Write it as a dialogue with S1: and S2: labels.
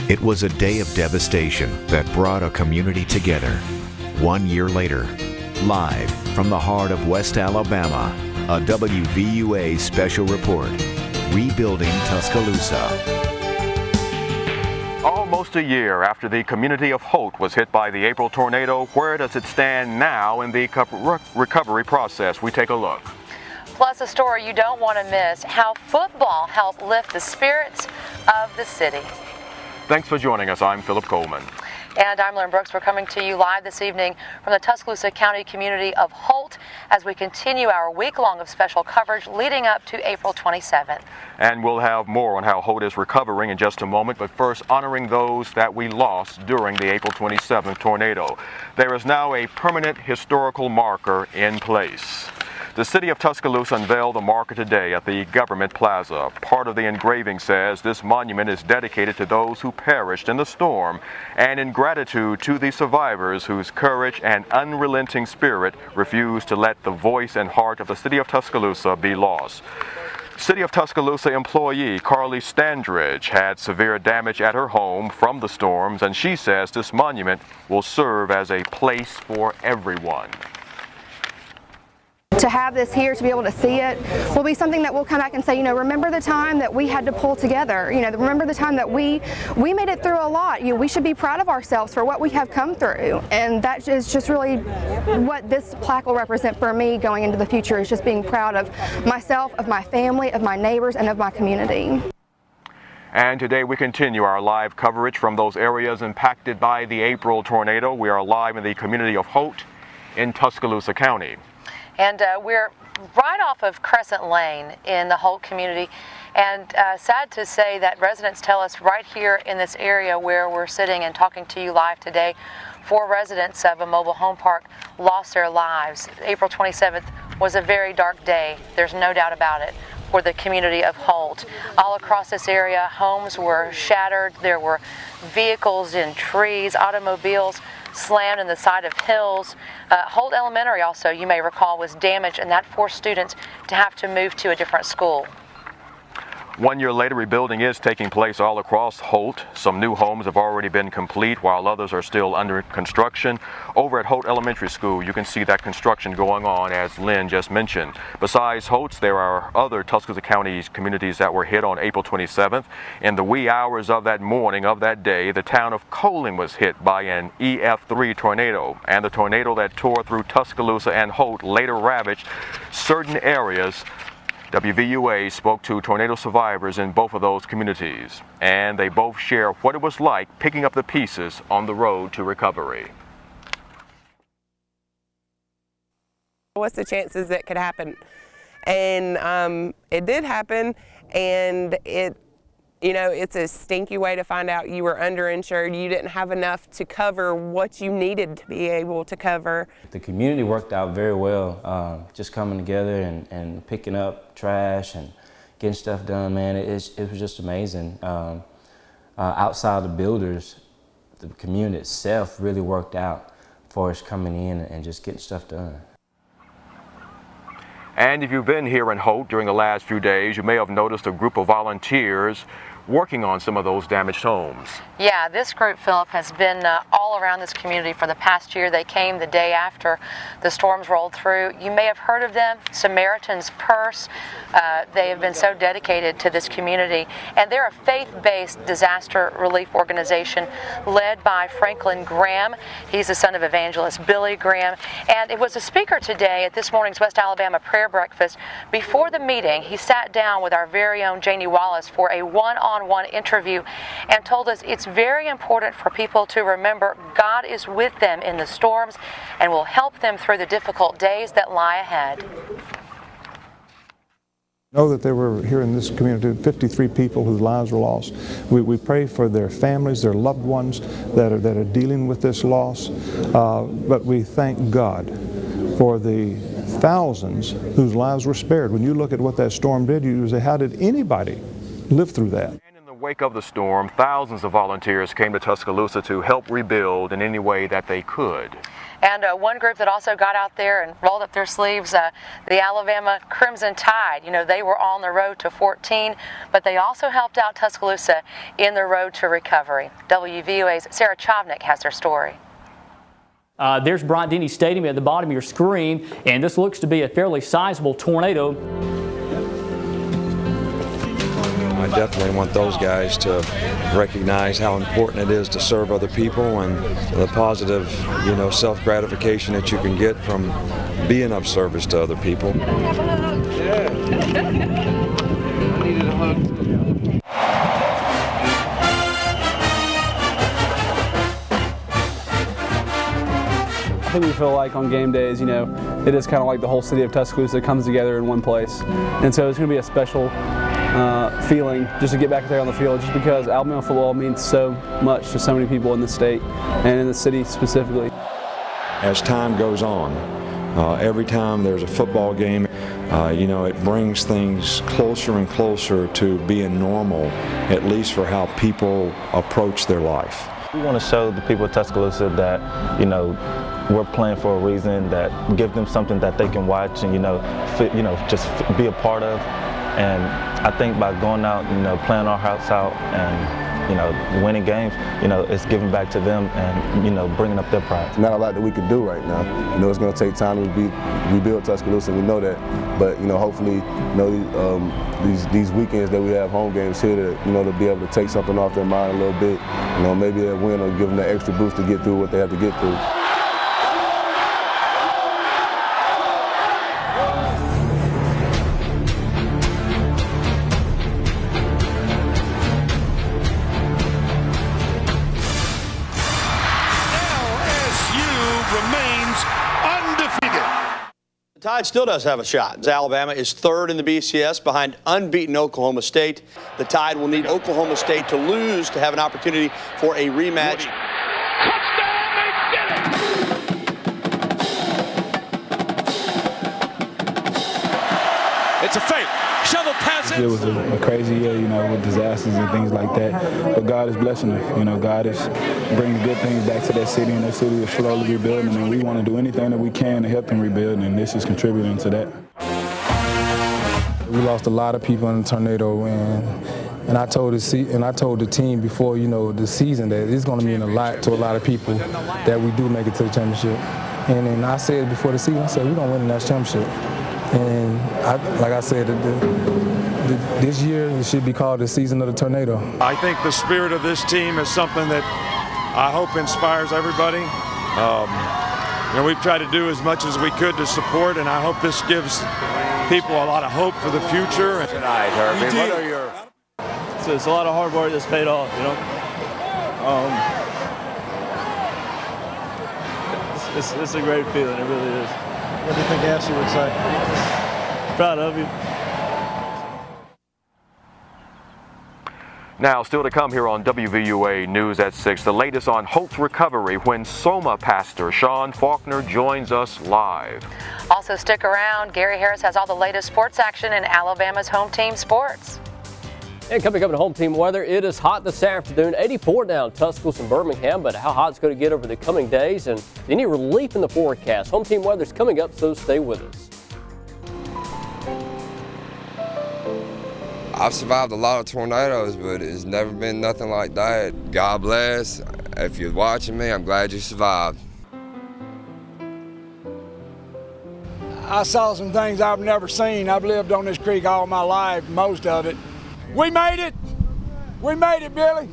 S1: It was a day of devastation that brought a community together. 1 year later, live from the heart of West Alabama, a WVUA special report, Rebuilding Tuscaloosa.
S2: Almost a year after the community of Holt was hit by the April tornado, where does it stand now in the recovery process? We take a look.
S3: Plus a story you don't want to miss, how football helped lift the spirits of the city.
S2: Thanks for joining us. I'm Philip Coleman.
S3: And I'm Lauren Brooks. We're coming to you live this evening from the Tuscaloosa County community of Holt as we continue our week-long of special coverage leading up to April 27th.
S2: And we'll have more on how Holt is recovering in just a moment, but first honoring those that we lost during the April 27th tornado. There is now a permanent historical marker in place. The city of Tuscaloosa unveiled the marker today at the Government Plaza. Part of the engraving says this monument is dedicated to those who perished in the storm and in gratitude to the survivors whose courage and unrelenting spirit refused to let the voice and heart of the city of Tuscaloosa be lost. City of Tuscaloosa employee Carly Standridge had severe damage at her home from the storms, and she says this monument will serve as a place for everyone.
S4: To have this here, to be able to see it, will be something that we'll come back and say, remember the time that we had to pull together. Remember the time that we made it through a lot. We should be proud of ourselves for what we have come through. And that is just really what this plaque will represent for me going into the future, is just being proud of myself, of my family, of my neighbors, and of my community.
S2: And today we continue our live coverage from those areas impacted by the April tornado. We are live in the community of Holt in Tuscaloosa County.
S3: And we're right off of Crescent Lane in the Holt community, and sad to say that residents tell us right here in this area where we're sitting and talking to you live today, 4 residents of a mobile home park lost their lives. April 27th was a very dark day, there's no doubt about it, for the community of Holt. All across this area, homes were shattered, there were vehicles in trees, automobiles slammed in the side of hills. Holt Elementary also, you may recall, was damaged, and that forced students to have to move to a different school.
S2: 1 year later, rebuilding is taking place all across Holt. Some new homes have already been complete, while others are still under construction. Over at Holt Elementary School, you can see that construction going on, as Lynn just mentioned. Besides Holt's, there are other Tuscaloosa County communities that were hit on April 27th. In the wee hours of that morning of that day, the town of Colin was hit by an EF3 tornado, and the tornado that tore through Tuscaloosa and Holt later ravaged certain areas. WVUA spoke to tornado survivors in both of those communities, and they both share what it was like picking up the pieces on the road to recovery.
S5: What's the chances that could happen? And it did happen, and it's a stinky way to find out you were underinsured. You didn't have enough to cover what you needed to be able to cover.
S6: The community worked out very well, just coming together and picking up trash and getting stuff done, man. It was just amazing. Outside the builders, the community itself really worked out for us coming in and just getting stuff done.
S2: And if you've been here in Holt during the last few days, you may have noticed a group of volunteers working on some of those damaged homes.
S3: Yeah, this group, Philip, has been all around this community for the past year. They came the day after the storms rolled through. You may have heard of them, Samaritan's Purse. They have been so dedicated to this community, and they're a faith-based disaster relief organization led by Franklin Graham. He's the son of evangelist Billy Graham, and it was a speaker today at this morning's West Alabama prayer breakfast. Before the meeting, he sat down with our very own Janie Wallace for a one-on-one interview and told us it's very important for people to remember God is with them in the storms and will help them through the difficult days that lie ahead.
S7: Know that there were here in this community 53 people whose lives were lost. We pray for their families, their loved ones that are dealing with this loss, but we thank God for the thousands whose lives were spared. When you look at what that storm did, you say, how did anybody live through that?
S2: wake of the storm, thousands of volunteers came to Tuscaloosa to help rebuild in any way that they could.
S3: And one group that also got out there and rolled up their sleeves, the Alabama Crimson Tide. You know, they were on the road to 14, but they also helped out Tuscaloosa in the road to recovery. WVUA's Sarah Chavnik has their story.
S8: There's Bryant-Denny Stadium at the bottom of your screen, and this looks to be a fairly sizable tornado.
S9: I definitely want those guys to recognize how important it is to serve other people and the positive, self-gratification that you can get from being of service to other people.
S10: Yeah. I needed a hug.
S11: I think we feel like on game days, it is kind of like the whole city of Tuscaloosa comes together in one place. And so it's going to be a special feeling just to get back there on the field, just because Alabama football means so much to so many people in the state and in the city specifically.
S9: As time goes on, every time there's a football game, it brings things closer and closer to being normal, at least for how people approach their life.
S12: We want to show the people of Tuscaloosa that, we're playing for a reason, that give them something that they can watch and, just be a part of. And I think by going out, playing our hearts out and, winning games, it's giving back to them and, bringing up their pride.
S13: Not a lot that we can do right now. It's going to take time to rebuild Tuscaloosa, and we know that. But, hopefully, these weekends that we have home games here to be able to take something off their mind a little bit. Maybe that win will give them that extra boost to get through what they have to get through.
S14: The Tide still does have a shot. Alabama is third in the BCS behind unbeaten Oklahoma State. The Tide will need Oklahoma State to lose to have an opportunity for a rematch.
S15: It's a fake. Shovel passes.
S16: It was a crazy year, with disasters and things like that. But God is blessing us. God is bringing good things back to that city, and that city is slowly rebuilding. And we want to do anything that we can to help them rebuild, and this is contributing to that.
S17: We lost a lot of people in the tornado, and I told the team before, the season that it's going to mean a lot to a lot of people that we do make it to the championship. And then I said before the season, I said we're going to win the national championship. And like I said, this year it should be called the season of the tornado.
S18: I think the spirit of this team is something that I hope inspires everybody. We've tried to do as much as we could to support, and I hope this gives people a lot of hope for the future.
S10: Tonight, Herbie, what are your...
S19: It's a lot of hard work that's paid off, It's a great feeling, it really is.
S20: What do you think Ashley would say?
S19: Proud of you.
S2: Now, still to come here on WVUA News at 6, the latest on Holt's recovery when Soma pastor Sean Faulkner joins us live.
S3: Also stick around. Gary Harris has all the latest sports action in Alabama's home team sports.
S21: And coming up to home team weather, it is hot this afternoon, 84 now in Tuscaloosa and Birmingham, but how hot it's going to get over the coming days and any relief in the forecast. Home team weather is coming up, so stay with us.
S22: I've survived a lot of tornadoes, but it's never been nothing like that. God bless. If you're watching me, I'm glad you survived.
S23: I saw some things I've never seen. I've lived on this creek all my life, most of it. We made it! We made it, Billy!